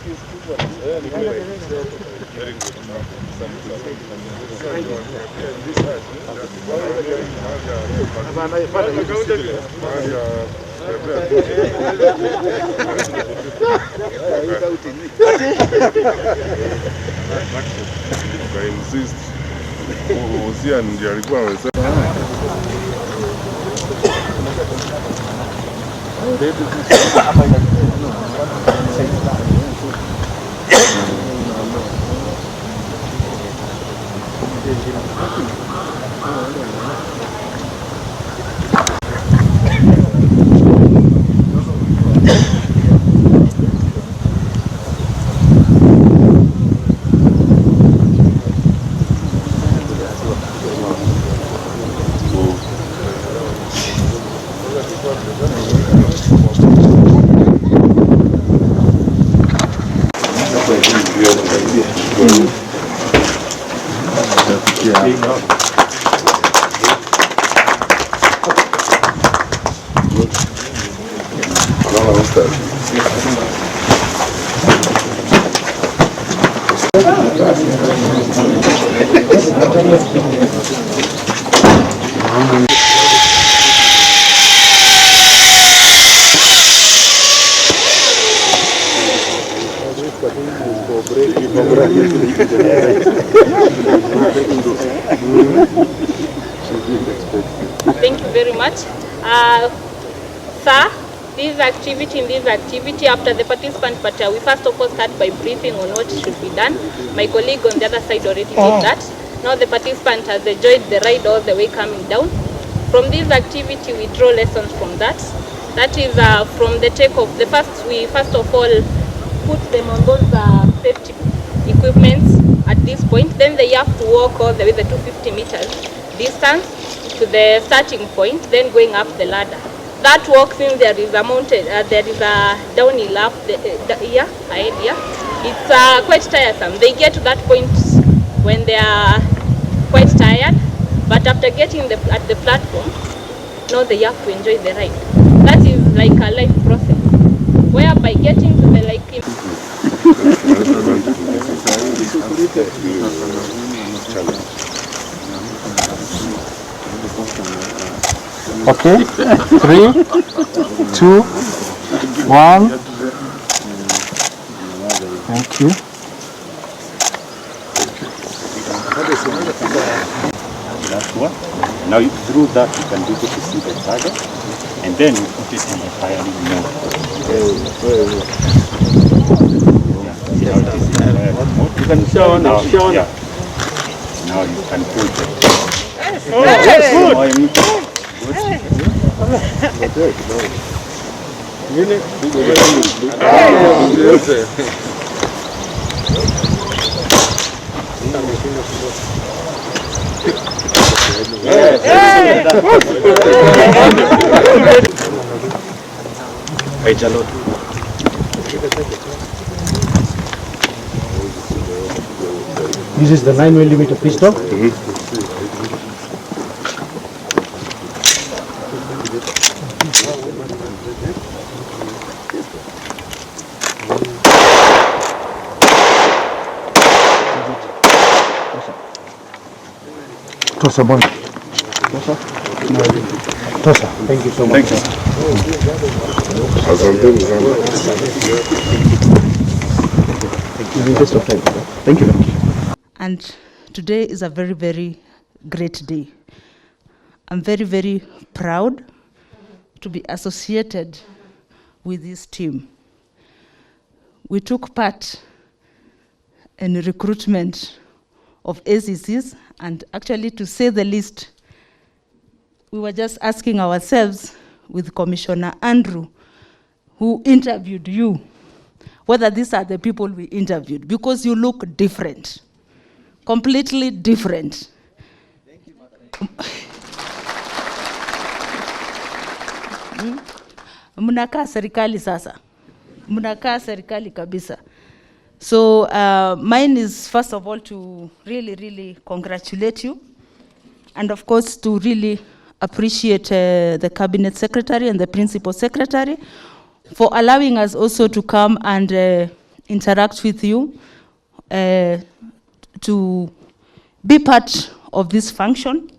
I insist. Uzia ndiye alikuwa anasema. Thank you very much. Sir, this activity after the participant part, we first of all start by briefing on what should be done. My colleague on the other side already did that. Now the participant has enjoyed the ride all the way coming down. From this activity, we draw lessons from that. That is from the takeoff. We first of all put them on those safety equipments at this point. Then they have to walk all the way the 250 meters distance to the starting point, then going up the ladder. That walk, since there is a mountain, there is a downhill up ahead here. It's quite tiresome. They get to that point when they are quite tired, but after getting at the platform, now they have to enjoy the ride. That is like a life process, whereby getting to the Okay, 3, 2, 1. Thank you. Last one. Now through that you can be able to see the target, and then you put it on the firing mode. You can show now. Yeah. Now you can pull it. This is the 9mm pistol. Tosa bon. Tosa. Tosa. Thank you so much. Thank you. Thank you. And today is a very, very great day. I'm very, very proud to be associated with this team. We took part in the recruitment of ACCs, and actually, to say the least, we were just asking ourselves with Commissioner Andrew, who interviewed you, whether these are the people we interviewed, because you look different, completely different. Thank you, Mnakaa serikali sasa. Mnakaa serikali kabisa. So mine is first of all to really, really congratulate you, and of course to really appreciate the Cabinet Secretary and the Principal Secretary for allowing us also to come and interact with you, to be part of this function.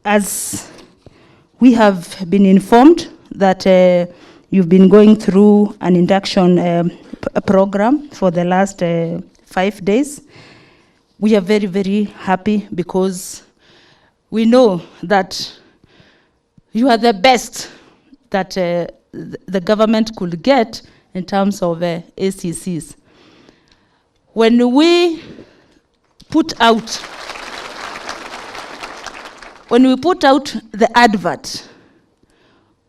As we have been informed that you've been going through an induction program for the last 5 days. We are very, very happy because we know that you are the best that the government could get in terms of ACCs. When we put out the advert,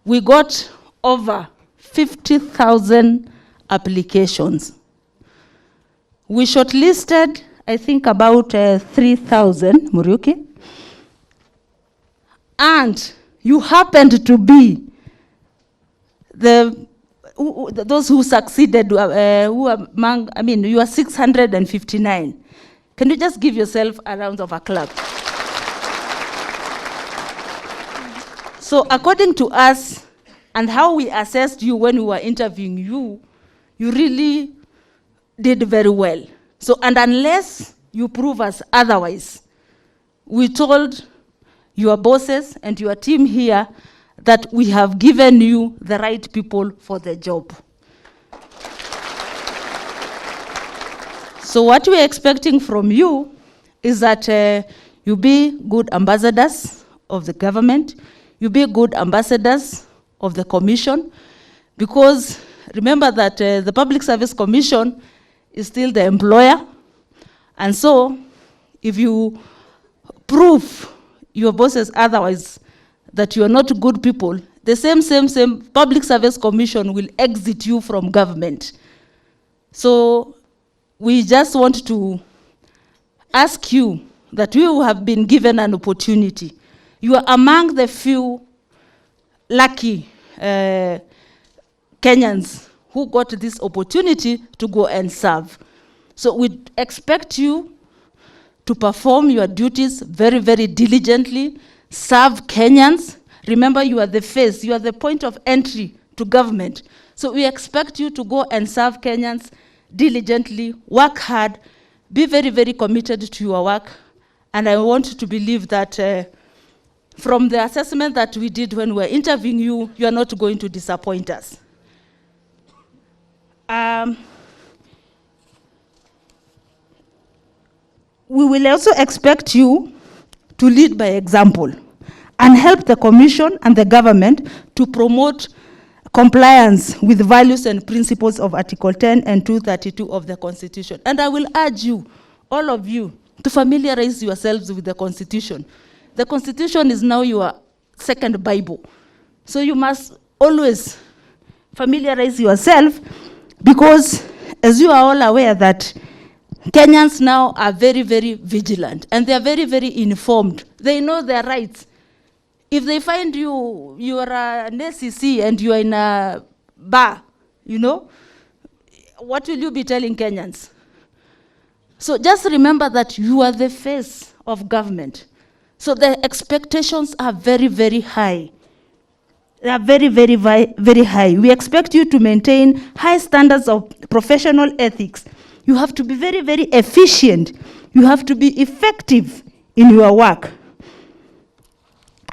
we got over 50,000 applications. We shortlisted, I think, about 3,000, Muriuki. And you happened to be those who succeeded, who are among, I mean, you are 659. Can you just give yourself a round of applause? So according to us and how we assessed you when we were interviewing you, you really did very well. So, and unless you prove us otherwise, we told your bosses and your team here that we have given you the right people for the job. So what we're expecting from you is that you be good ambassadors of the government, you be good ambassadors of the commission, because remember that the Public Service Commission is still the employer. And so if you prove your bosses otherwise that you are not good people, the same Public Service Commission will exit you from government. So we just want to ask you that you have been given an opportunity. You are among the few lucky Kenyans who got this opportunity to go and serve. So we expect you to perform your duties very, very diligently, serve Kenyans. Remember, you are the face, you are the point of entry to government. So we expect you to go and serve Kenyans diligently, work hard, be very, very committed to your work. And I want to believe that from the assessment that we did when we were interviewing you, you are not going to disappoint us. We will also expect you to lead by example and help the commission and the government to promote compliance with values and principles of Article 10 and 232 of the Constitution. And I will urge you, all of you, to familiarize yourselves with the Constitution. The Constitution is now your second Bible. So you must always familiarize yourself, because as you are all aware that Kenyans now are very, very vigilant and they are very, very informed. They know their rights. If they find you are an SEC and you are in a bar, you know, what will you be telling Kenyans? So just remember that you are the face of government. So the expectations are very, very high. They are very, very, very high. We expect you to maintain high standards of professional ethics. You have to be very, very efficient. You have to be effective in your work.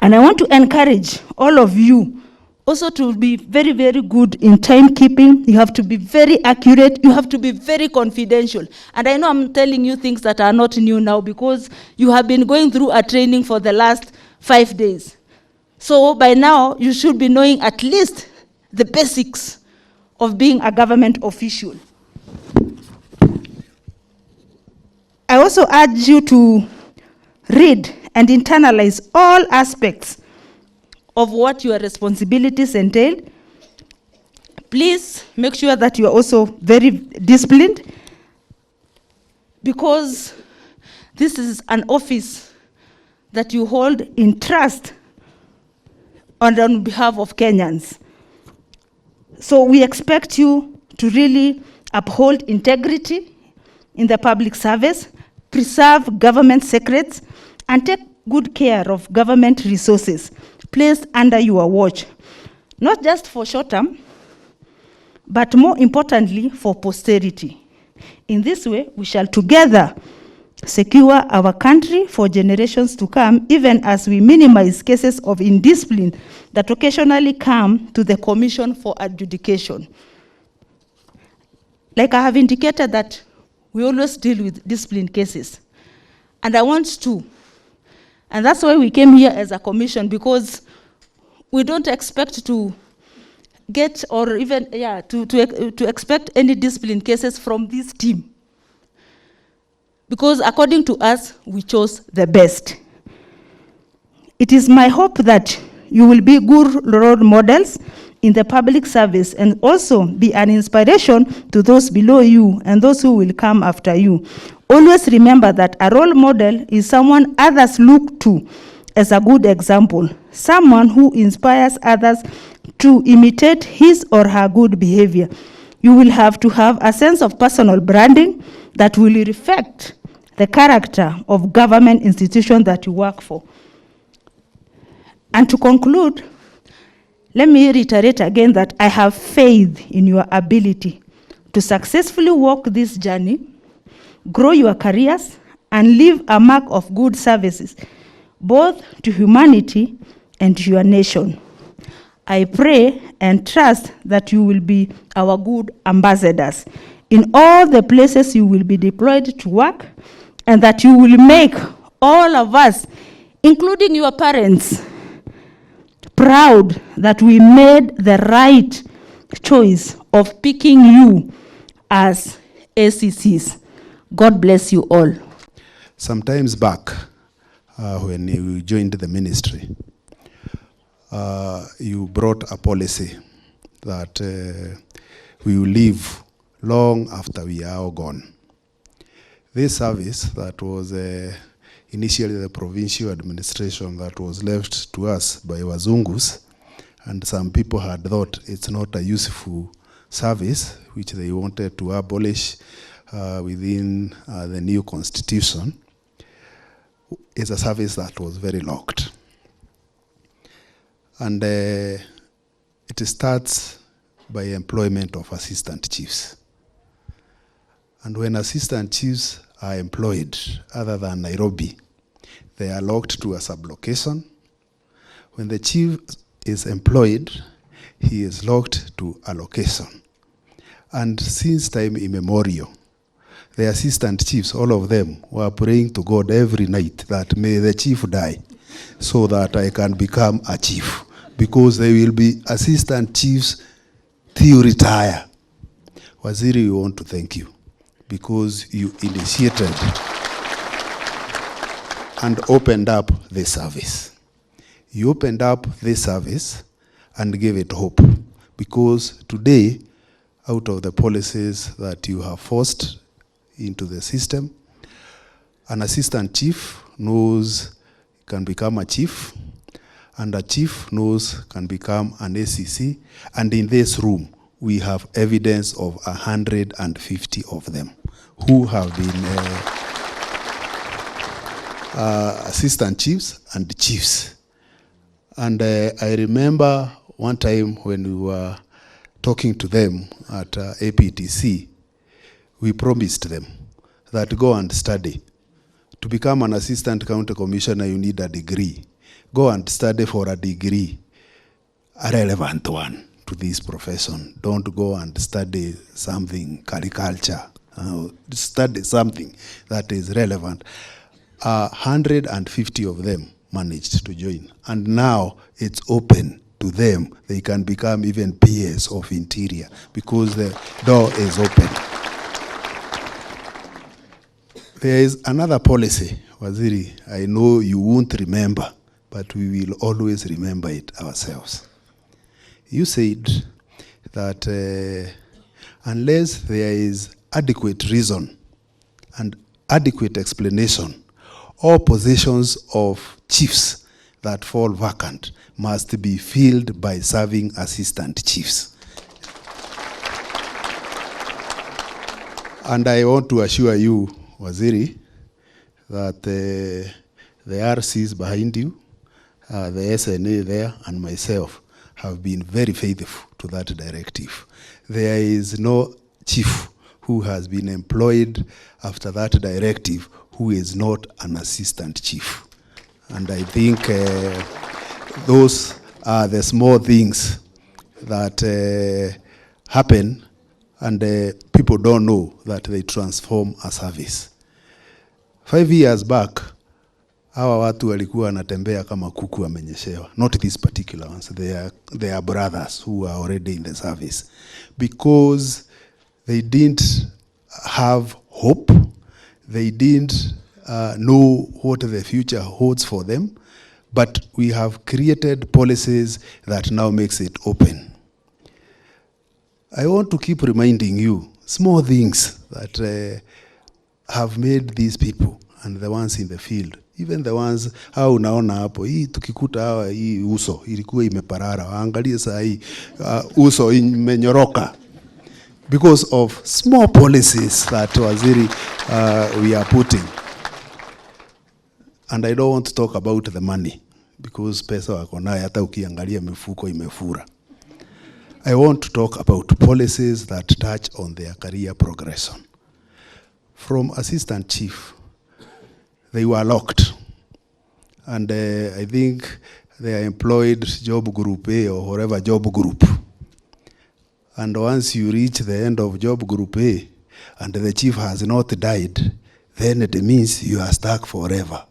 And I want to encourage all of you also to be very, very good in timekeeping. You have to be very accurate. You have to be very confidential. And I know I'm telling you things that are not new now, because you have been going through a training for the last 5 days. So by now, you should be knowing at least the basics of being a government official. I also urge you to read and internalize all aspects of what your responsibilities entail. Please make sure that you are also very disciplined, because this is an office that you hold in trust and on behalf of Kenyans. So we expect you to really uphold integrity in the public service, preserve government secrets, and take good care of government resources placed under your watch, not just for short term, but more importantly, for posterity. In this way, we shall together secure our country for generations to come, even as we minimize cases of indiscipline that occasionally come to the Commission for Adjudication. Like I have indicated that we always deal with discipline cases. And I want to. And that's why we came here as a commission, because we don't expect to get or even, to expect any discipline cases from this team. Because according to us, we chose the best. It is my hope that you will be good role models in the public service and also be an inspiration to those below you and those who will come after you. Always remember that a role model is someone others look to as a good example, someone who inspires others to imitate his or her good behavior. You will have to have a sense of personal branding that will reflect the character of government institution that you work for. And to conclude, let me reiterate again that I have faith in your ability to successfully walk this journey, grow your careers, and leave a mark of good services, both to humanity and to your nation. I pray and trust that you will be our good ambassadors in all the places you will be deployed to work, and that you will make all of us, including your parents, proud that we made the right choice of picking you as ACCs. God bless you all. Sometimes back, when you joined the ministry, you brought a policy that we will live long after we are all gone. This service that was initially the provincial administration that was left to us by Wazungus, and some people had thought it's not a useful service, which they wanted to abolish within the new constitution, is a service that was very locked. And it starts by employment of assistant chiefs. And when assistant chiefs are employed, other than Nairobi, they are locked to a sublocation. When the chief is employed, he is locked to a location. And since time immemorial, the assistant chiefs, all of them, were praying to God every night that may the chief die so that I can become a chief, because they will be assistant chiefs till you retire. Waziri, we want to thank you, because you initiated and opened up this service. You opened up this service and gave it hope, because today, out of the policies that you have forced into the system, an assistant chief knows can become a chief, and a chief knows can become an ACC, and in this room, we have evidence of 150 of them who have been assistant chiefs and chiefs. And I remember one time when we were talking to them at APTC, we promised them that go and study. To become an assistant county commissioner, you need a degree. Go and study for a degree, a relevant one to this profession. Don't go and study something, agriculture. Study something that is relevant. 150 of them managed to join. And now it's open to them. They can become even PS of interior because the door is open. There is another policy, Waziri, I know you won't remember, but we will always remember it ourselves. You said that unless there is adequate reason and adequate explanation, all positions of chiefs that fall vacant must be filled by serving assistant chiefs. And I want to assure you, Waziri, that the RCs behind you, the SNA there, and myself have been very faithful to that directive. There is no chief who has been employed after that directive who is not an assistant chief. And I think those are the small things that happen, and people don't know that they transform a service. 5 years back, hawa watu walikuwa wanatembea kama kuku amenyeshewa. Not these particular ones. They are brothers who are already in the service. Because they didn't have hope. They didn't know what the future holds for them. But we have created policies that now makes it open. I want to keep reminding you small things that have made these people and the ones in the field, even the ones hao unaona hapo, hii tukikuta hawa hii uso ilikuwa imeparara, angalia saa hii uso imenyoroka, because of small policies that waziri we are putting. And I don't want to talk about the money, because pesa wako nayo hata ukiangalia mifuko imefura. I want to talk about policies that touch on their career progression. From assistant chief, they were locked. And I think they are employed job group A or whatever job group. And once you reach the end of job group A and the chief has not died, then it means you are stuck forever.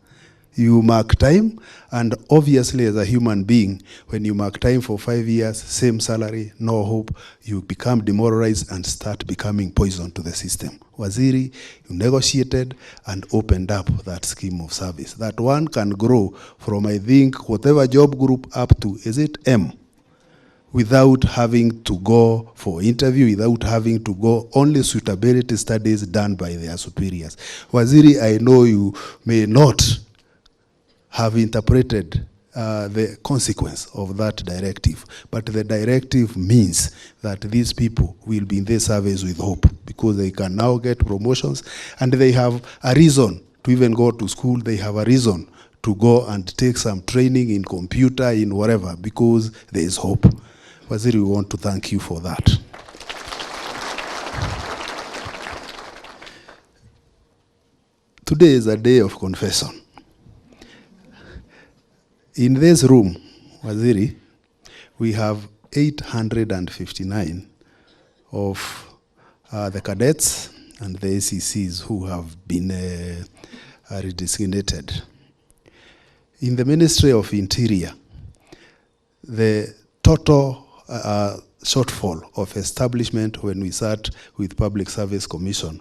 You mark time, and obviously as a human being, when you mark time for 5 years, same salary, no hope, you become demoralized and start becoming poison to the system. Waziri, you negotiated and opened up that scheme of service. That one can grow from, I think, whatever job group up to, is it M? Without having to go for interview, without having to go, only suitability studies done by their superiors. Waziri, I know you may not have interpreted the consequence of that directive. But the directive means that these people will be in their service with hope, because they can now get promotions, and they have a reason to even go to school. They have a reason to go and take some training in computer, in whatever, because there is hope. Waziri, we want to thank you for that. Today is a day of confession. In this room, Waziri, we have 859 of the cadets and the ACCs who have been redesignated. In the Ministry of Interior, the total shortfall of establishment when we sat with Public Service Commission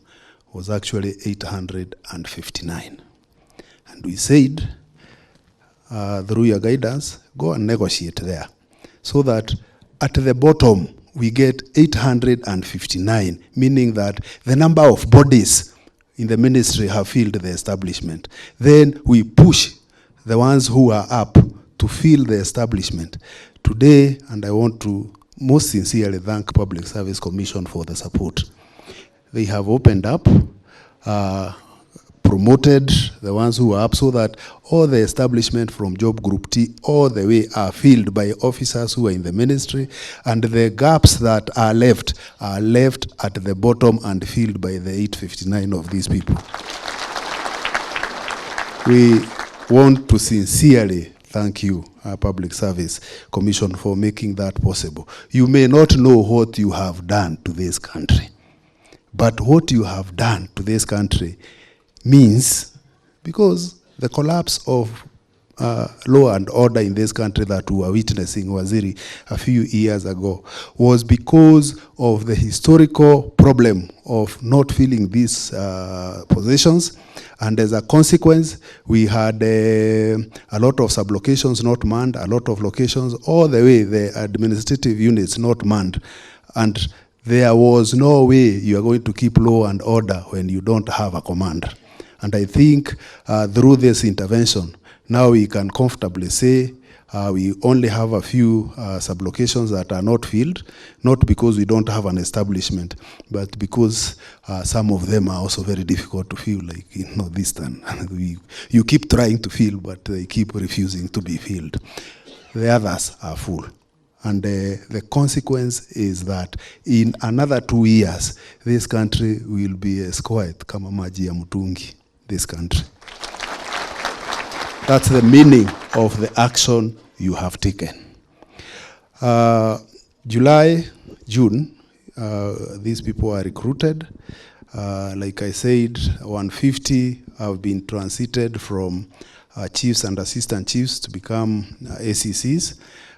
was actually 859. And we said, through your guidance, go and negotiate there, so that at the bottom we get 859, meaning that the number of bodies in the ministry have filled the establishment. Then we push the ones who are up to fill the establishment. Today, and I want to most sincerely thank Public Service Commission for the support. They have opened up, promoted the ones who are up, so that all the establishment from job group T all the way are filled by officers who are in the ministry, and the gaps that are left at the bottom and filled by the 859 of these people. We want to sincerely thank you, Public Service Commission, for making that possible. You may not know what you have done to this country, but what you have done to this country means, because the collapse of law and order in this country that we were witnessing, Waziri, a few years ago, was because of the historical problem of not filling these positions. And as a consequence, we had a lot of sublocations not manned, a lot of locations, all the way the administrative units not manned. And there was no way you are going to keep law and order when you don't have a commander. And I think through this intervention, now we can comfortably say we only have a few sublocations that are not filled, not because we don't have an establishment, but because some of them are also very difficult to fill, like this time. You keep trying to fill, but they keep refusing to be filled. The others are full. And the consequence is that in another 2 years, this country will be as quiet kama maji ya mtungi, this country. That's the meaning of the action you have taken. July, June, these people are recruited. Like I said, 150 have been transited from chiefs and assistant chiefs to become ACCs,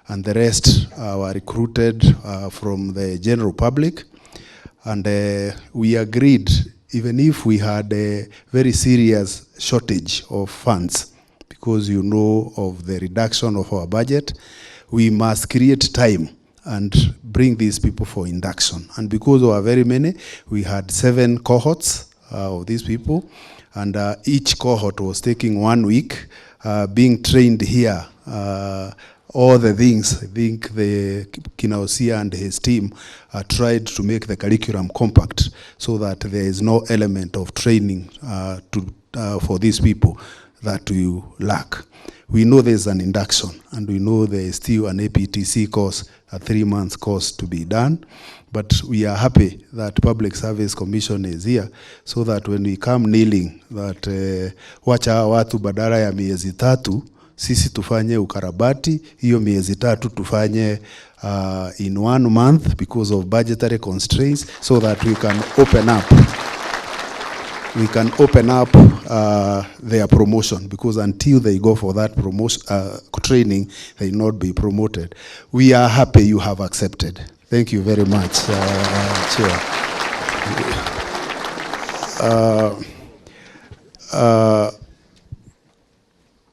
and the rest were recruited from the general public. And we agreed, even if we had a very serious shortage of funds, because you know of the reduction of our budget, we must create time and bring these people for induction. And because there were very many, we had 7 cohorts of these people, and each cohort was taking 1 week, being trained here. All the things, I think the Kinaosia and his team tried to make the curriculum compact so that there is no element of training for these people that you lack. We know there's an induction, and we know there is still an APTC course, a 3-month course to be done. But we are happy that Public Service Commission is here, so that when we come kneeling, that wacha watu badala ya miezi 3, sisi tufanye ukarabati, hiyo miezi 3 tufanye in 1 month because of budgetary constraints, so that we can open up. We can open up their promotion, because until they go for that promotion training, they will not be promoted. We are happy you have accepted. Thank you very much, Chair.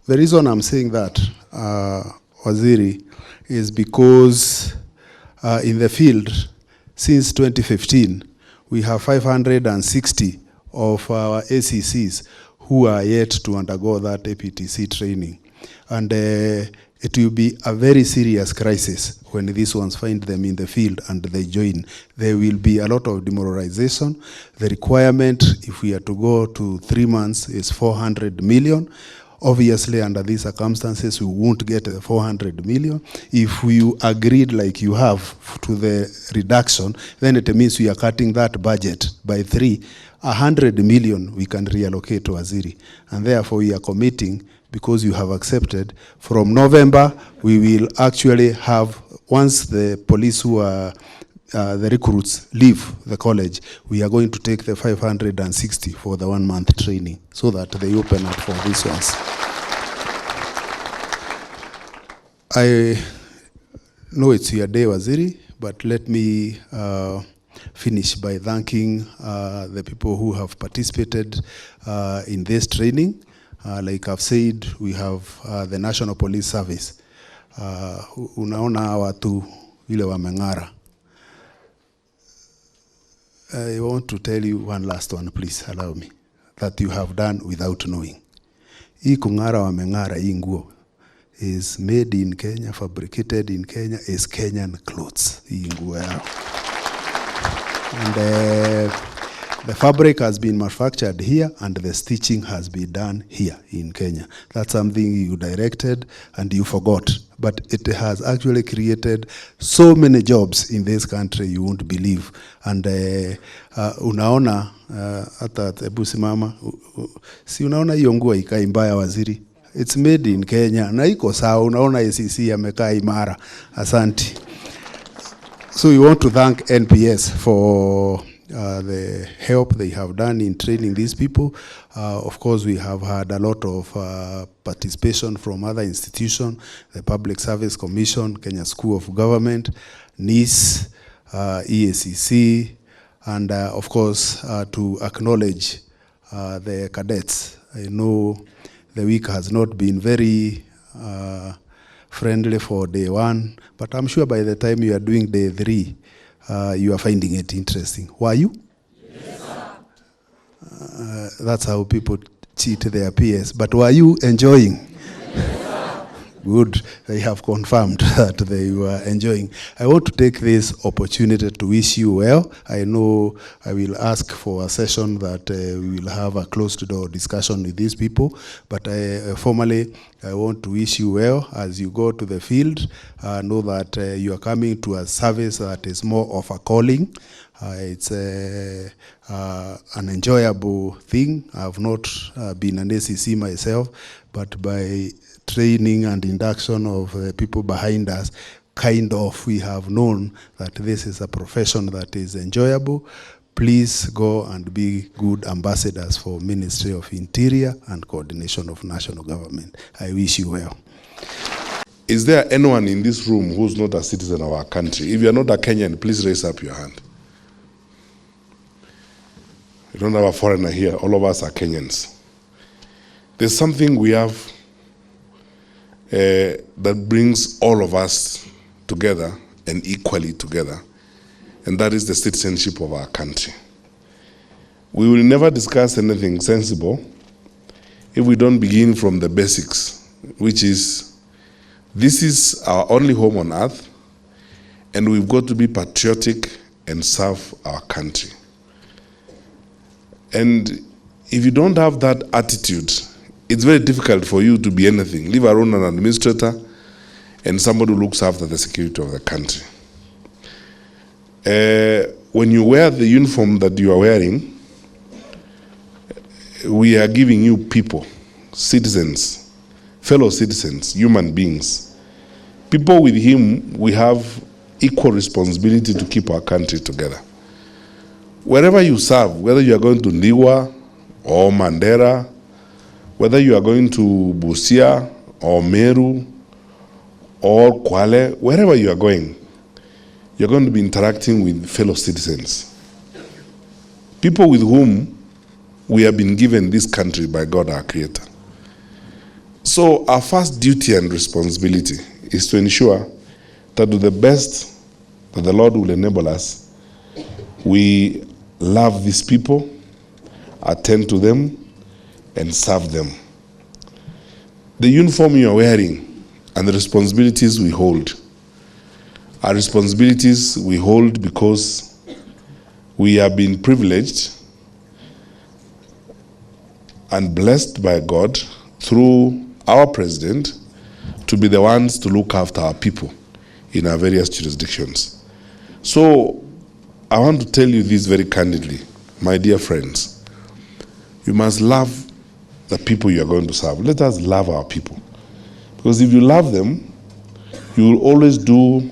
The reason I'm saying that, Waziri, is because in the field, since 2015, we have 560 of our ACCs who are yet to undergo that APTC training. And it will be a very serious crisis when these ones find them in the field and they join. There will be a lot of demoralization. The requirement, if we are to go to 3 months, is 400 million. Obviously, under these circumstances, we won't get the 400 million. If we agreed like you have to the reduction, then it means we are cutting that budget by 3. 100 million we can reallocate to Waziri. And therefore, we are committing, because you have accepted, from November, we will actually have, once the police who are the recruits leave the college, we are going to take the 560 for the 1 month training, so that they open up for these ones. I know it's your day, Waziri, but let me finish by thanking the people who have participated in this training. Like I've said, we have the National Police Service. Unaona watu vile wameng'ara. I want to tell you one last one, please allow me, that you have done without knowing. Hii kung'ara wameng'ara, hii nguo is made in Kenya, fabricated in Kenya, is Kenyan clothes. Hii nguo yao. And the fabric has been manufactured here, and the stitching has been done here in Kenya. That's something you directed and you forgot. But it has actually created so many jobs in this country you won't believe. And unaona, hata hebu simama, si unaona hiyo nguo ikai mbaya, Waziri? It's made in Kenya, na iko sawa. Unaona ACC amekaa imara. Asante. So we want to thank NPS for the help they have done in training these people. Of course, we have had a lot of participation from other institutions, the Public Service Commission, Kenya School of Government, NIS, EACC, and of course, to acknowledge the cadets. I know the week has not been very friendly for day 1, but I'm sure by the time you are doing day 3, you are finding it interesting. Were you? Yes, sir. That's how people cheat their peers. But were you enjoying? Yes, sir. Good, they have confirmed that they were enjoying. I want to take this opportunity to wish you well. I know I will ask for a session that we will have a closed-door discussion with these people, but formally, I want to wish you well as you go to the field. Know that you are coming to a service that is more of a calling. It's an enjoyable thing. I've not been an ACC myself, but by training and induction of the people behind us, we have known that this is a profession that is enjoyable. Please go and be good ambassadors for Ministry of Interior and Coordination of National Government. I wish you well. Is there anyone in this room who's not a citizen of our country? If you're not a Kenyan, please raise up your hand. We don't have a foreigner here. All of us are Kenyans. There's something we have that brings all of us together and equally together, and that is the citizenship of our country. We will never discuss anything sensible if we don't begin from the basics, which is, this is our only home on earth, and we've got to be patriotic and serve our country. And if you don't have that attitude, it's very difficult for you to be anything, leave alone an administrator and somebody who looks after the security of the country. When you wear the uniform that you are wearing, we are giving you people, citizens, fellow citizens, human beings. People with him, we have equal responsibility to keep our country together. Wherever you serve, whether you are going to Ndiwa or Mandera, whether you are going to Busia or Meru or Kwale, wherever you are going, you're going to be interacting with fellow citizens. People with whom we have been given this country by God our Creator. So our first duty and responsibility is to ensure that to the best that the Lord will enable us, we love these people, attend to them, and serve them. The uniform you are wearing and the responsibilities we hold are responsibilities we hold because we have been privileged and blessed by God through our president to be the ones to look after our people in our various jurisdictions. So I want to tell you this very candidly, my dear friends. You must love the people you are going to serve. Let us love our people. Because if you love them, you will always do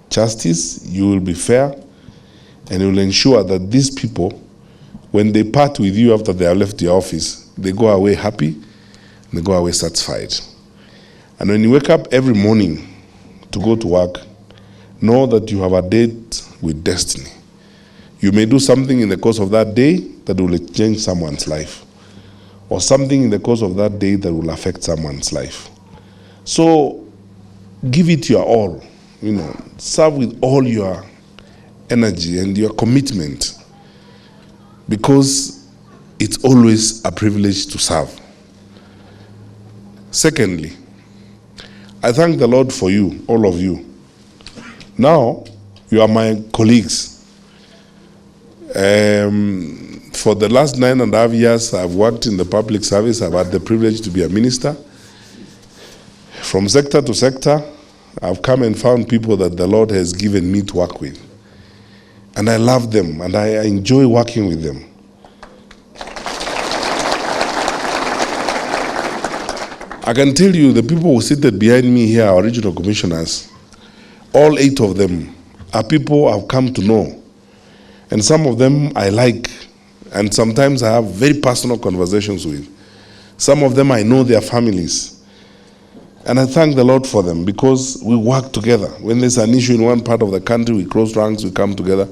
justice, you will be fair, and you will ensure that these people, when they part with you after they have left the office, they go away happy, and they go away satisfied. And when you wake up every morning to go to work, know that you have a date with destiny. You may do something in the course of that day that will change someone's life, or something in the course of that day that will affect someone's life. So give it your all, serve with all your energy and your commitment, because it's always a privilege to serve. Secondly, I thank the Lord for you, all of you. Now, you are my colleagues. For the last 9.5 years, I've worked in the public service. I've had the privilege to be a minister. From sector to sector, I've come and found people that the Lord has given me to work with. And I love them, and I enjoy working with them. I can tell you the people who seated behind me here are regional commissioners. All 8 of them are people I've come to know. And some of them I like, and sometimes I have very personal conversations with. Some of them I know their families. And I thank the Lord for them because we work together. When there's an issue in one part of the country, we cross ranks, we come together,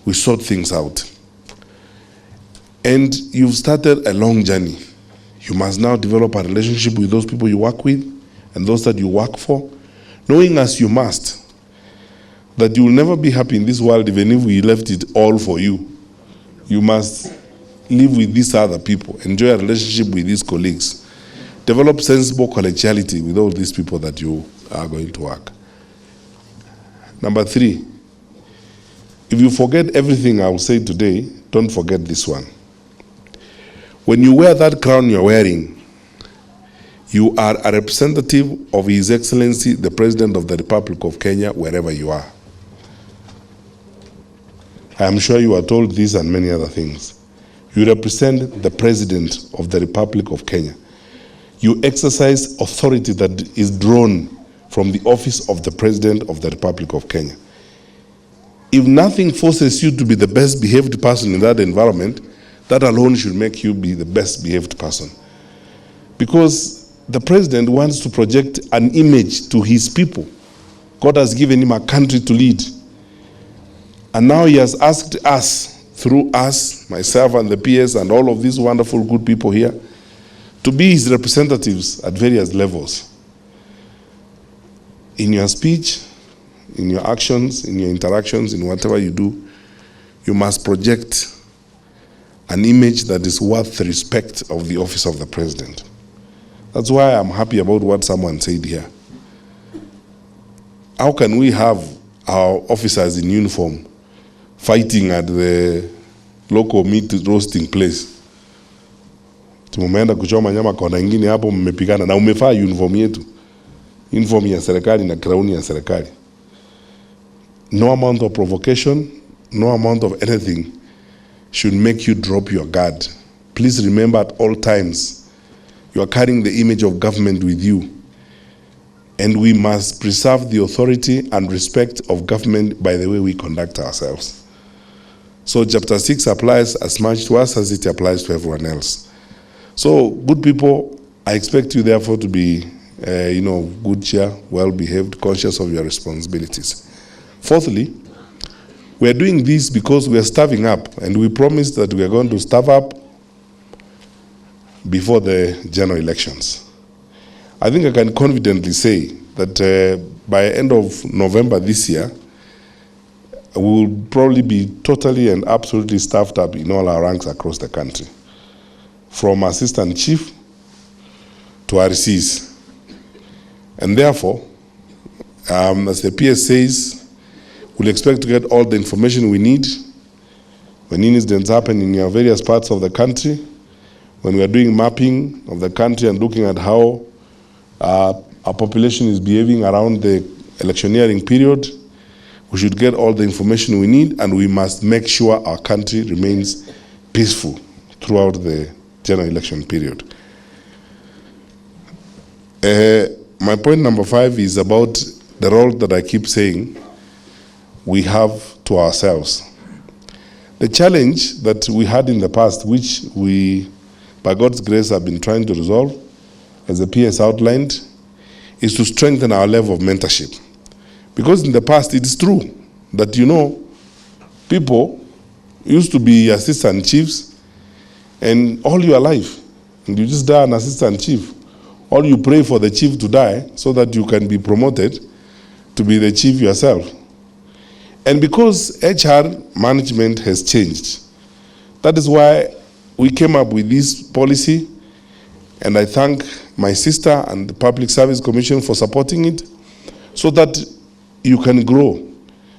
we sort things out. And you've started a long journey. You must now develop a relationship with those people you work with and those that you work for, knowing as you must that you will never be happy in this world even if we left it all for you. You must live with these other people, enjoy a relationship with these colleagues, develop sensible collegiality with all these people that you are going to work. Number 3, if you forget everything I will say today, don't forget this one. When you wear that crown you're wearing, you are a representative of His Excellency, the President of the Republic of Kenya, wherever you are. I am sure you are told this and many other things. You represent the President of the Republic of Kenya. You exercise authority that is drawn from the office of the President of the Republic of Kenya. If nothing forces you to be the best behaved person in that environment, that alone should make you be the best behaved person. Because the President wants to project an image to his people. God has given him a country to lead. And now he has asked us, through us, myself and the PS and all of these wonderful good people here, to be his representatives at various levels. In your speech, in your actions, in your interactions, in whatever you do, you must project an image that is worth the respect of the office of the President. That's why I'm happy about what someone said here. How can we have our officers in uniform fighting at the local meat roasting place? Tumeenda kuchoma nyama kona ingine hapo, mmepigana na umefaa uniform yetu. Uniform ya serikali na crown ya serikali. No amount of provocation, no amount of anything should make you drop your guard. Please remember at all times, you are carrying the image of government with you. And we must preserve the authority and respect of government by the way we conduct ourselves. So chapter 6 applies as much to us as it applies to everyone else. So good people, I expect you therefore to be, good cheer, well-behaved, conscious of your responsibilities. Fourthly, we are doing this because we are starving up, and we promised that we are going to starve up before the general elections. I think I can confidently say that by end of November this year, we will probably be totally and absolutely staffed up in all our ranks across the country, from assistant chief to RCs. And therefore, as the PS says, we'll expect to get all the information we need when incidents happen in your various parts of the country, when we are doing mapping of the country and looking at how our population is behaving around the electioneering period. We should get all the information we need, and we must make sure our country remains peaceful throughout the general election period. My point number 5 is about the role that I keep saying we have to ourselves. The challenge that we had in the past, which we, by God's grace, have been trying to resolve, as the PS outlined, is to strengthen our level of mentorship. Because in the past, it is true that, people used to be assistant chiefs, and all your life, and you just die an assistant chief, or you pray for the chief to die so that you can be promoted to be the chief yourself. And because HR management has changed, that is why we came up with this policy, and I thank my sister and the Public Service Commission for supporting it, so that you can grow.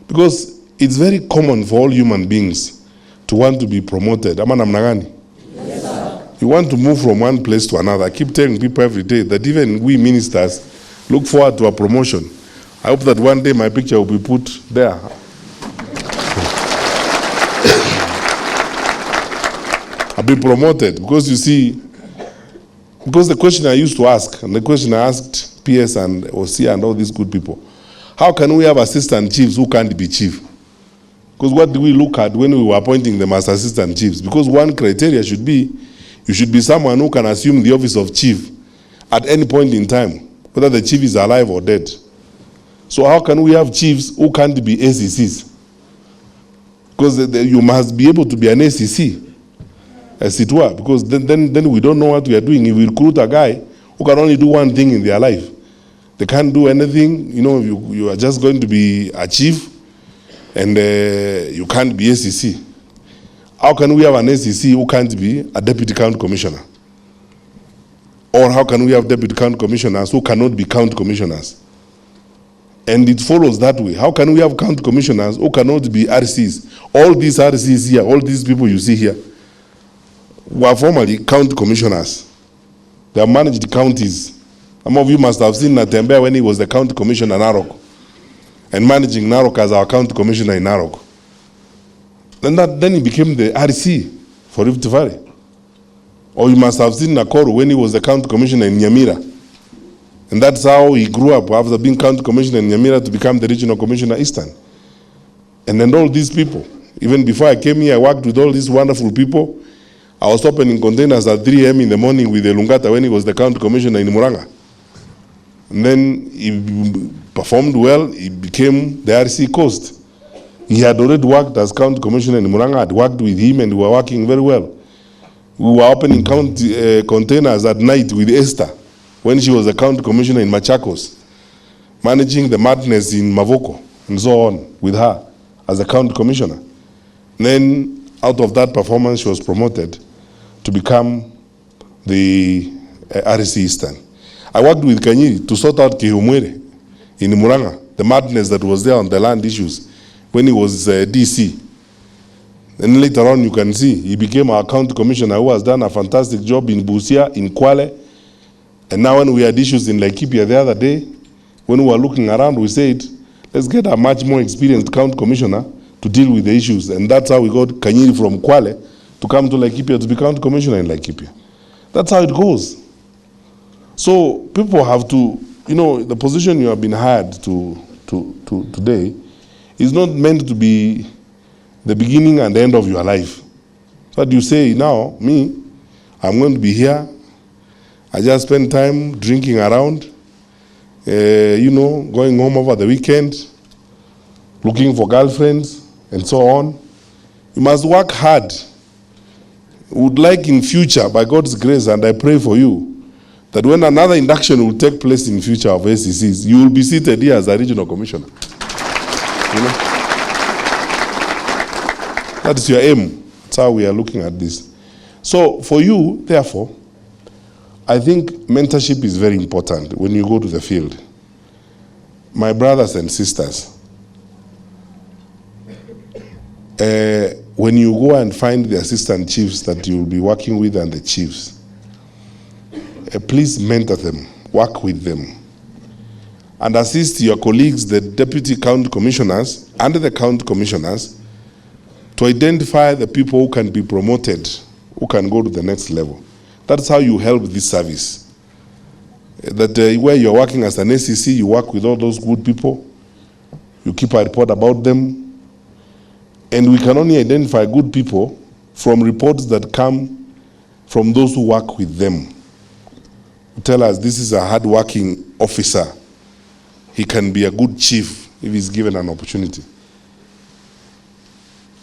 Because it's very common for all human beings to want to be promoted. Ama namna gani? Yes, sir. You want to move from one place to another. I keep telling people every day that even we ministers look forward to a promotion. I hope that one day my picture will be put there. I'll be promoted because you see, because the question I used to ask, and the question I asked PS and OC and all these good people, how can we have assistant chiefs who can't be chief? Because what do we look at when we were appointing them as assistant chiefs? Because one criteria should be, you should be someone who can assume the office of chief at any point in time, whether the chief is alive or dead. So how can we have chiefs who can't be ACCs? Because you must be able to be an ACC, as it were, because then we don't know what we are doing. If we recruit a guy who can only do one thing in their life, they can't do anything, you are just going to be a chief, and you can't be ACC. How can we have an ACC who can't be a deputy county commissioner? Or how can we have deputy county commissioners who cannot be county commissioners? And it follows that way. How can we have county commissioners who cannot be RCs? All these RCs here, all these people you see here, were formerly county commissioners. They have managed the counties. Some of you must have seen Mutembei when he was the county commissioner in Narok, and managing Narok as our county commissioner in Narok. Then he became the RC for Rift Valley. Or you must have seen Nakoro when he was the county commissioner in Nyamira. And that's how he grew up, after being county commissioner in Nyamira, to become the regional commissioner Eastern. And then all these people, even before I came here, I worked with all these wonderful people. I was opening containers at 3 a.m. in the morning with the Lungata when he was the county commissioner in Muranga. And then he performed well, he became the RC Coast. He had already worked as county commissioner in Muranga. I had worked with him and we were working very well. We were opening containers at night with Esther when she was the county commissioner in Machakos, managing the madness in Mavoko and so on with her as a county commissioner. And then out of that performance, she was promoted to become the RC Eastern. I worked with Kanyiri to sort out Kihumwere in Muranga, the madness that was there on the land issues when he was DC. And later on, you can see, he became our county commissioner who has done a fantastic job in Busia, in Kwale. And now when we had issues in Laikipia the other day, when we were looking around, we said, let's get a much more experienced county commissioner to deal with the issues. And that's how we got Kanyiri from Kwale to come to Laikipia to be county commissioner in Laikipia. That's how it goes. So people have to, the position you have been hired to today is not meant to be the beginning and the end of your life. So you say, now, me, I'm going to be here. I just spend time drinking around, going home over the weekend, looking for girlfriends, and so on. You must work hard. Would like in future, by God's grace, and I pray for you, that when another induction will take place in future of SCCs, you will be seated here as a regional commissioner. That is your aim. That's how we are looking at this. So for you, therefore, I think mentorship is very important when you go to the field. My brothers and sisters, when you go and find the assistant chiefs that you will be working with and the chiefs, please mentor them, work with them, and assist your colleagues, the deputy county commissioners and the county commissioners, to identify the people who can be promoted, who can go to the next level. That's how you help this service. That where you're working as an SCC, you work with all those good people, you keep a report about them, and we can only identify good people from reports that come from those who work with them. Tell us this is a hard-working officer. He can be a good chief if he's given an opportunity.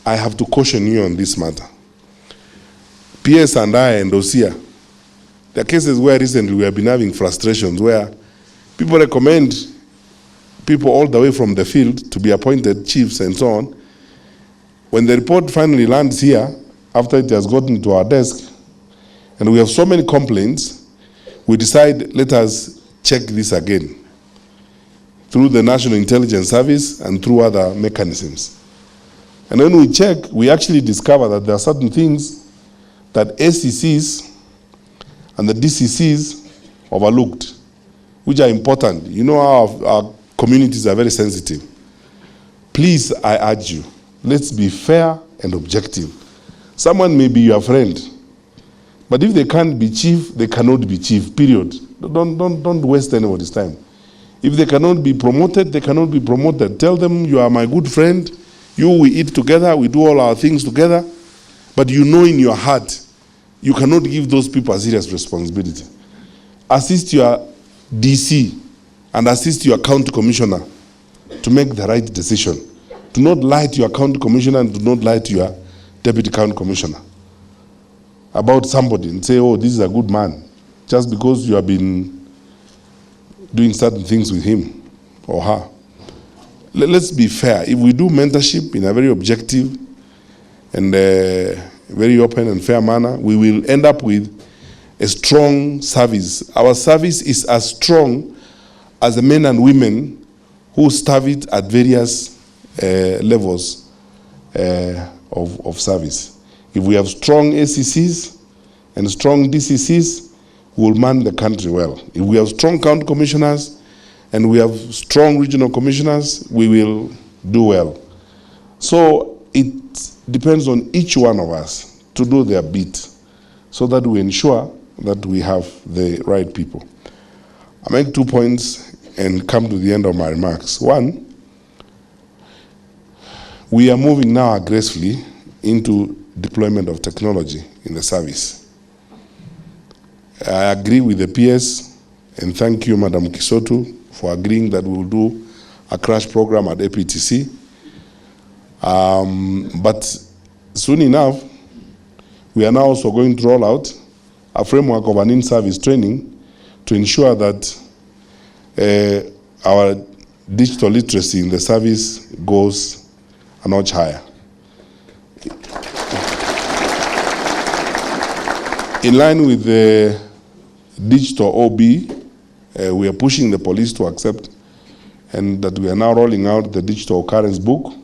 I have to caution you on this matter. PS and I and Osia, there are cases where recently we have been having frustrations where people recommend people all the way from the field to be appointed chiefs and so on. When the report finally lands here, after it has gotten to our desk, and we have so many complaints, we decide, let us check this again through the National Intelligence Service and through other mechanisms. And when we check, we actually discover that there are certain things that SCCs and the DCCs overlooked, which are important. You know our communities are very sensitive. Please, I urge you, let's be fair and objective. Someone may be your friend, but if they can't be chief, they cannot be chief, period. Don't waste anybody's time. If they cannot be promoted, they cannot be promoted. Tell them, you are my good friend, we eat together, we do all our things together, but you know in your heart, you cannot give those people a serious responsibility. Assist your DC and assist your county commissioner to make the right decision. Do not lie to your county commissioner and do not lie to your deputy county commissioner about somebody and say, oh, this is a good man, just because you have been doing certain things with him or her. Let's be fair. If we do mentorship in a very objective and very open and fair manner, we will end up with a strong service. Our service is as strong as the men and women who serve it at various levels of service. If we have strong ACCs and strong DCCs, we will man the country well. If we have strong county commissioners and we have strong regional commissioners, we will do well. So it depends on each one of us to do their bit so that we ensure that we have the right people. I make 2 points and come to the end of my remarks. One, we are moving now aggressively into deployment of technology in the service. I agree with the PS, and thank you, Madam Kisotu, for agreeing that we will do a crash program at APTC. But soon enough, we are now also going to roll out a framework of an in-service training to ensure that our digital literacy in the service goes a notch higher. In line with the digital OB, we are pushing the police to accept, and that we are now rolling out the digital occurrence book.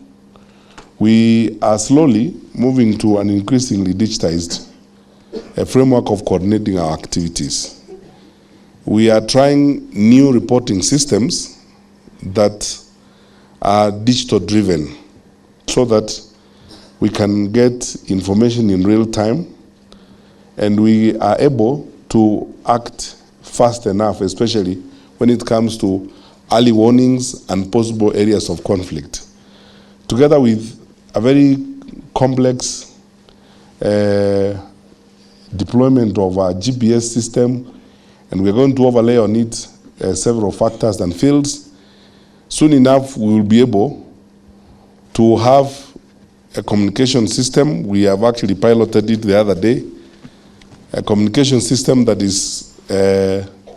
We are slowly moving to an increasingly digitized framework of coordinating our activities. We are trying new reporting systems that are digital driven so that we can get information in real time and we are able to act fast enough, especially when it comes to early warnings and possible areas of conflict. Together with a very complex deployment of our GPS system, and we're going to overlay on it several factors and fields. Soon enough, we will be able to have a communication system. We have actually piloted it the other day, a communication system that is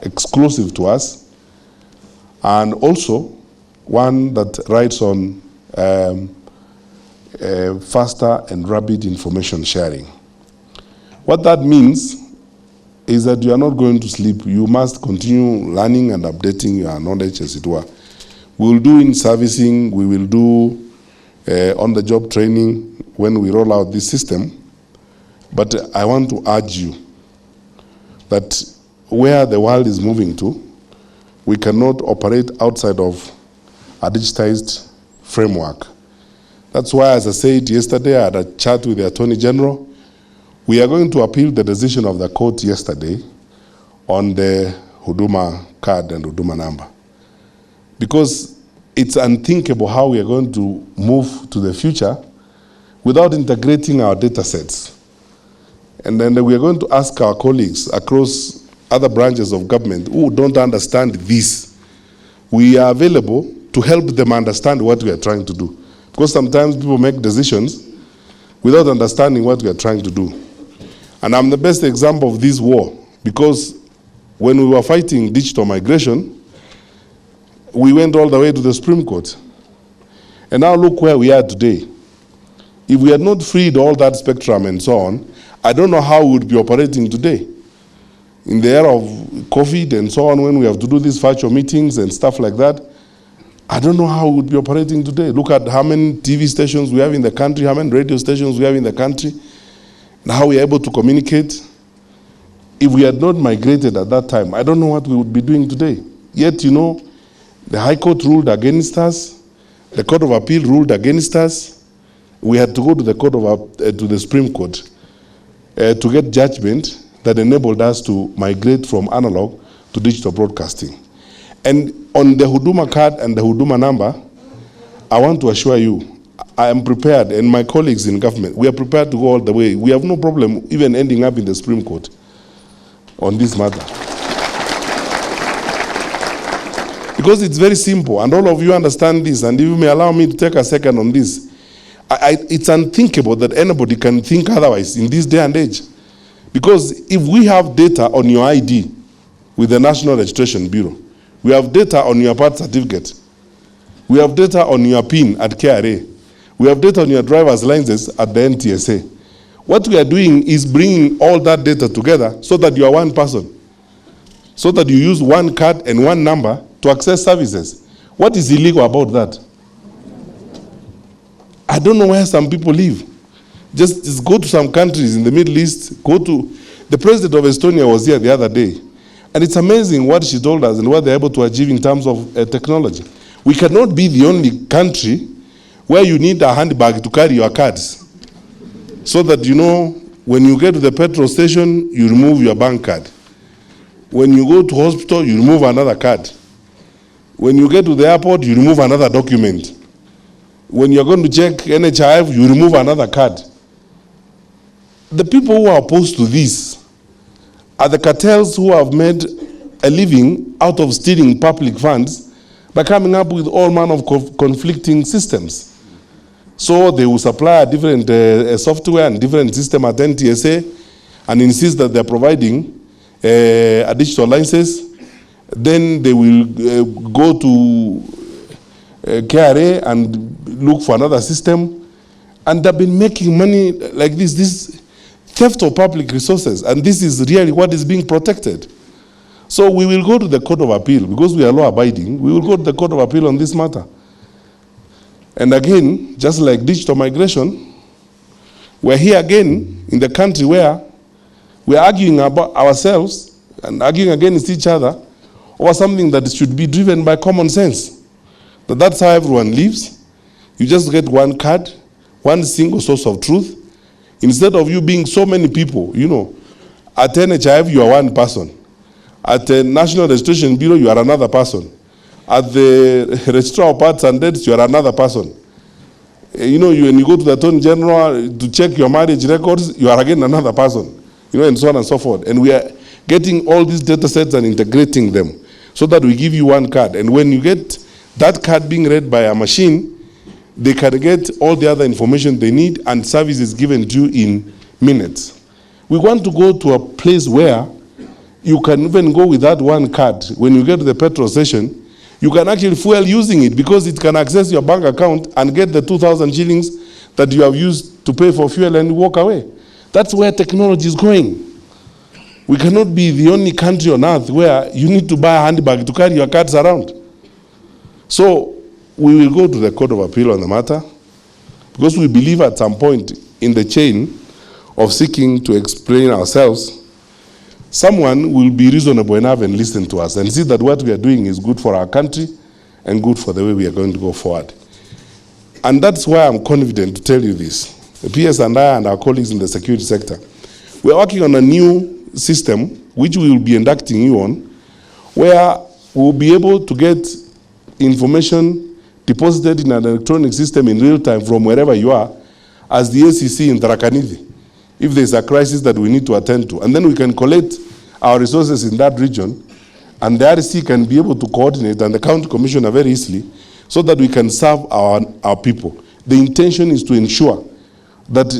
exclusive to us, and also one that rides on faster and rapid information sharing. What that means is that you are not going to sleep. You must continue learning and updating your knowledge, as it were. We will do in servicing, we will do on-the-job training when we roll out this system. But I want to urge you that where the world is moving to, we cannot operate outside of a digitized framework. That's why, as I said yesterday, I had a chat with the Attorney General. We are going to appeal the decision of the court yesterday on the Huduma card and Huduma number. Because it's unthinkable how we are going to move to the future without integrating our data sets. And then we are going to ask our colleagues across other branches of government who don't understand this. We are available to help them understand what we are trying to do. Because sometimes people make decisions without understanding what we are trying to do. And I'm the best example of this war, because when we were fighting digital migration, we went all the way to the Supreme Court. And now look where we are today. If we had not freed all that spectrum and so on, I don't know how we would be operating today. In the era of COVID and so on, when we have to do these virtual meetings and stuff like that, I don't know how we would be operating today. Look at how many TV stations we have in the country, how many radio stations we have in the country, and how we are able to communicate. If we had not migrated at that time, I don't know what we would be doing today. Yet, you know, the High Court ruled against us, the Court of Appeal ruled against us. We had to go to the to the Supreme Court to get judgment that enabled us to migrate from analog to digital broadcasting. And on the Huduma card and the Huduma number, I want to assure you, I am prepared, and my colleagues in government, we are prepared to go all the way. We have no problem even ending up in the Supreme Court on this matter. Because it's very simple, and all of you understand this, and if you may allow me to take a second on this, it's unthinkable that anybody can think otherwise in this day and age. Because if we have data on your ID with the National Registration Bureau, we have data on your birth certificate, we have data on your PIN at KRA, we have data on your driver's license at the NTSA, What we are doing is bringing all that data together so that you are one person, so that you use one card and one number to access services. What is illegal about that? I don't know where some people live. Just go to some countries in the Middle East, the president of Estonia was here the other day, and it's amazing what she told us and what they're able to achieve in terms of technology. We cannot be the only country where you need a handbag to carry your cards, so that, you know, when you get to the petrol station, you remove your bank card. When you go to hospital, you remove another card. When you get to the airport, you remove another document. When you're going to check NHIF, you remove another card. The people who are opposed to this are the cartels who have made a living out of stealing public funds by coming up with all manner of conflicting systems. So they will supply a different software and different system at NTSA and insist that they're providing a digital license. Then they will go to KRA and look for another system. And they've been making money like this theft of public resources. And this is really what is being protected. So we will go to the Court of Appeal, because we are law abiding, we will go to the Court of Appeal on this matter. And again, just like digital migration, we're here again in the country where we're arguing about ourselves and arguing against each other over something that should be driven by common sense. That's how everyone lives. You just get one card, one single source of truth. Instead of you being so many people, you know, at NHIF you are one person. At the National Registration Bureau you are another person. At the Registrar of Parts and Deaths you are another person. You know, when you go to the Attorney General to check your marriage records, you are again another person. You know, and so on and so forth. And we are getting all these data sets and integrating them so that we give you one card. And when you get that card being read by a machine, they can get all the other information they need and services given to you in minutes. We want to go to a place where you can even go with that one card. When you get to the petrol station, you can actually fuel using it, because it can access your bank account and get the 2,000 shillings that you have used to pay for fuel and walk away. That's where technology is going. We cannot be the only country on earth where you need to buy a handbag to carry your cards around. So we will go to the Court of Appeal on the matter, because we believe at some point in the chain of seeking to explain ourselves, someone will be reasonable enough and listen to us and see that what we are doing is good for our country and good for the way we are going to go forward. And that's why I'm confident to tell you this. The PS and I and our colleagues in the security sector, we are working on a new system which we will be inducting you on, where we will be able to get information deposited in an electronic system in real time from wherever you are, as the ACC in Tharaka Nithi, if there's a crisis that we need to attend to. And then we can collect our resources in that region, and the RC can be able to coordinate, and the county commissioner very easily, so that we can serve our people. The intention is to ensure that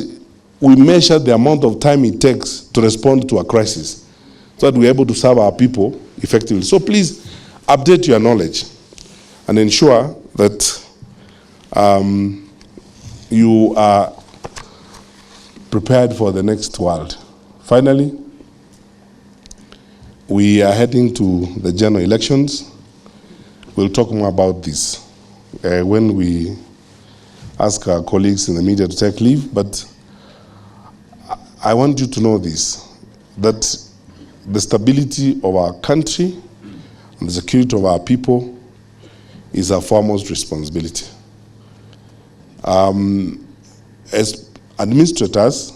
we measure the amount of time it takes to respond to a crisis, so that we're able to serve our people effectively. So please update your knowledge and ensure that you are prepared for the next world. Finally, we are heading to the general elections. We'll talk more about this when we ask our colleagues in the media to take leave, but I want you to know this, that the stability of our country and the security of our people is our foremost responsibility. As administrators,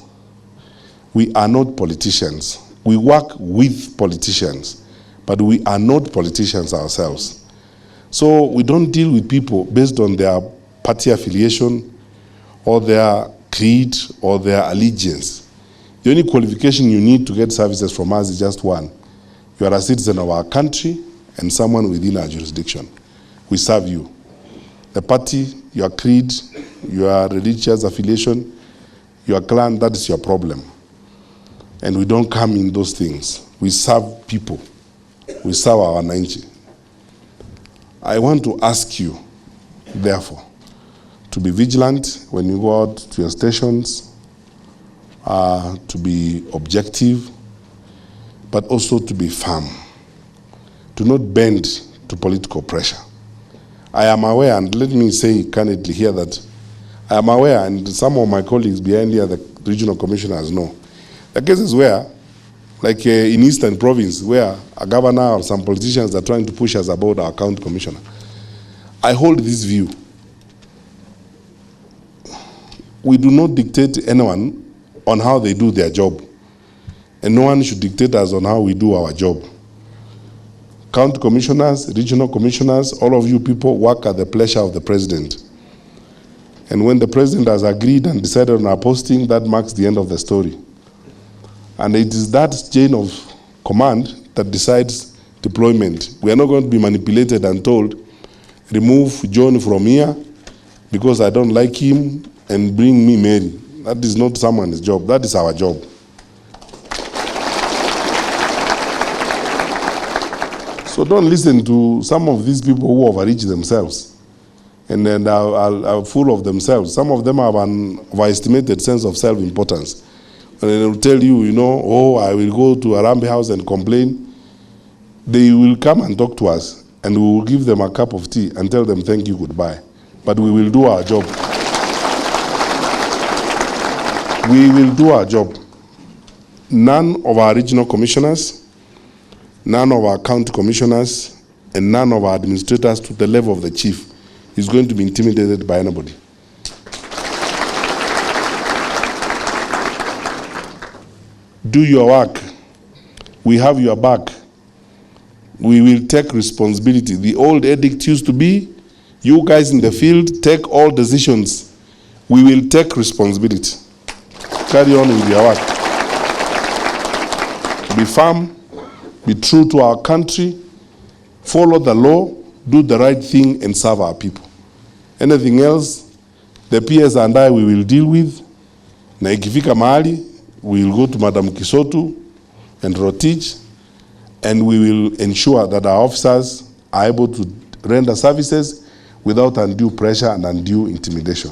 we are not politicians. We work with politicians, but we are not politicians ourselves. So we don't deal with people based on their party affiliation or their creed or their allegiance. The only qualification you need to get services from us is just one. You are a citizen of our country and someone within our jurisdiction. We serve you. The party, your creed, your religious affiliation, your clan, that is your problem. And we don't come in those things. We serve people. We serve our Wananchi. I want to ask you, therefore, to be vigilant when you go out to your stations, to be objective, but also to be firm, to not bend to political pressure. I am aware, and let me say candidly here that I am aware, and some of my colleagues behind here, the regional commissioners know, the cases where, like in Eastern Province, where a governor or some politicians are trying to push us about our county commissioner. I hold this view. We do not dictate anyone on how they do their job, and no one should dictate us on how we do our job. County commissioners, regional commissioners, all of you people work at the pleasure of the president. And when the president has agreed and decided on our posting, that marks the end of the story. And it is that chain of command that decides deployment. We are not going to be manipulated and told, remove John from here because I don't like him and bring me Mary. That is not someone's job. That is our job. So don't listen to some of these people who overreach themselves and then are full of themselves. Some of them have an overestimated sense of self-importance. And they will tell you, oh, I will go to a Rambi house and complain. They will come and talk to us, and we will give them a cup of tea and tell them thank you, goodbye. But we will do our job. We will do our job. None of our regional commissioners, none of our county commissioners, and none of our administrators to the level of the chief is going to be intimidated by anybody. Do your work. We have your back. We will take responsibility. The old edict used to be, you guys in the field take all decisions. We will take responsibility. Carry on with your work. Be firm, be true to our country, follow the law, do the right thing, and serve our people. Anything else, the PS and I, we will deal with. Na ikifika mahali, we will go to Madam Kisotu and Rotich, and we will ensure that our officers are able to render services without undue pressure and undue intimidation.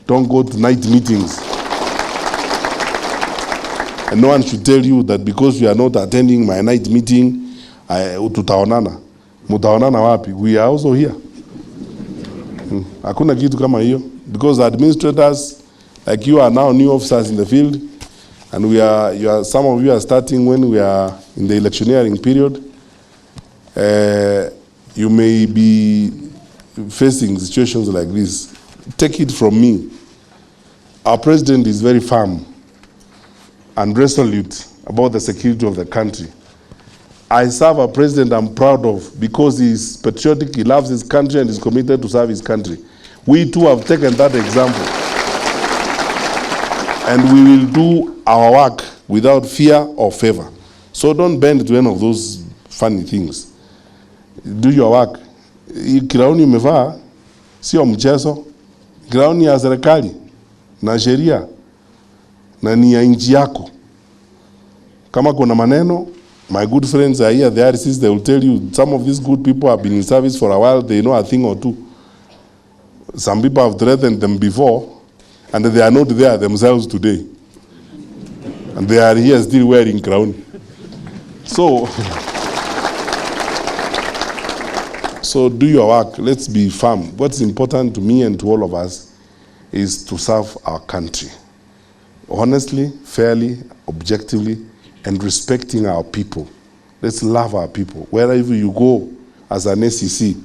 Don't go to night meetings. And no one should tell you that because you are not attending my night meeting, tutaonana. Mutaonana wapi? We are also here. Hakuna kitu kama hiyo. Because administrators like you are now new officers in the field, and some of you are starting when we are in the electioneering period. You may be facing situations like this. Take it from me. Our president is very firm and resolute about the security of the country. I serve a president I'm proud of because he's patriotic, he loves his country, and is committed to serve his country. We too have taken that example. And we will do our work without fear or favor. So don't bend to any of those funny things. Do your work. Kirauni umevaa sio mchezo. Kirauni ya serikali na sheria na ni ya nchi yako. Kama kuna maneno, my good friends are here, the RCs, they will tell you, some of these good people have been in service for a while, they know a thing or two. Some people have threatened them before, and they are not there themselves today. And they are here still wearing crown. So do your work. Let's be firm. What's important to me and to all of us is to serve our country. Honestly, fairly, objectively, and respecting our people. Let's love our people. Wherever you go as an SEC,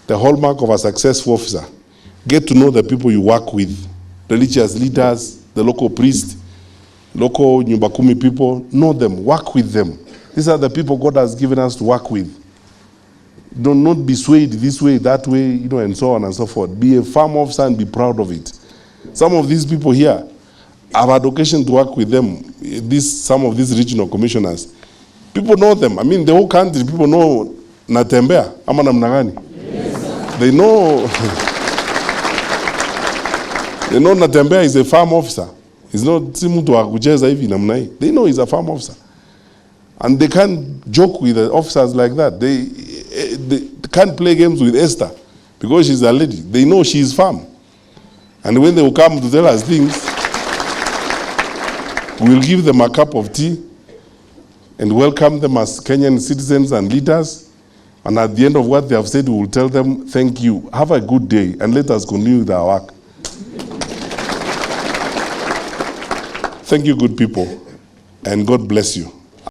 the hallmark of a successful officer, get to know the people you work with. Religious leaders, the local priest, local Nyumbakumi people, know them, work with them. These are the people God has given us to work with. Do not be swayed this way, that way, and so on and so forth. Be a farm officer and be proud of it. Some of these people here, I've had occasion to work with them, some of these regional commissioners. People know them. I mean, the whole country, people know Mutembei, ama namna gani? Yes, they know. They know Mutembei is a farm officer. He's not si mtu wa kucheza hivi namna hii. They know he's a farm officer. And they can't joke with the officers like that. They can't play games with Esther because she's a lady. They know she's farm. And when they will come to tell us things, We will give them a cup of tea and welcome them as Kenyan citizens and leaders. And at the end of what they have said, we will tell them, thank you, have a good day, and let us continue with our work. Thank you, good people, and God bless you.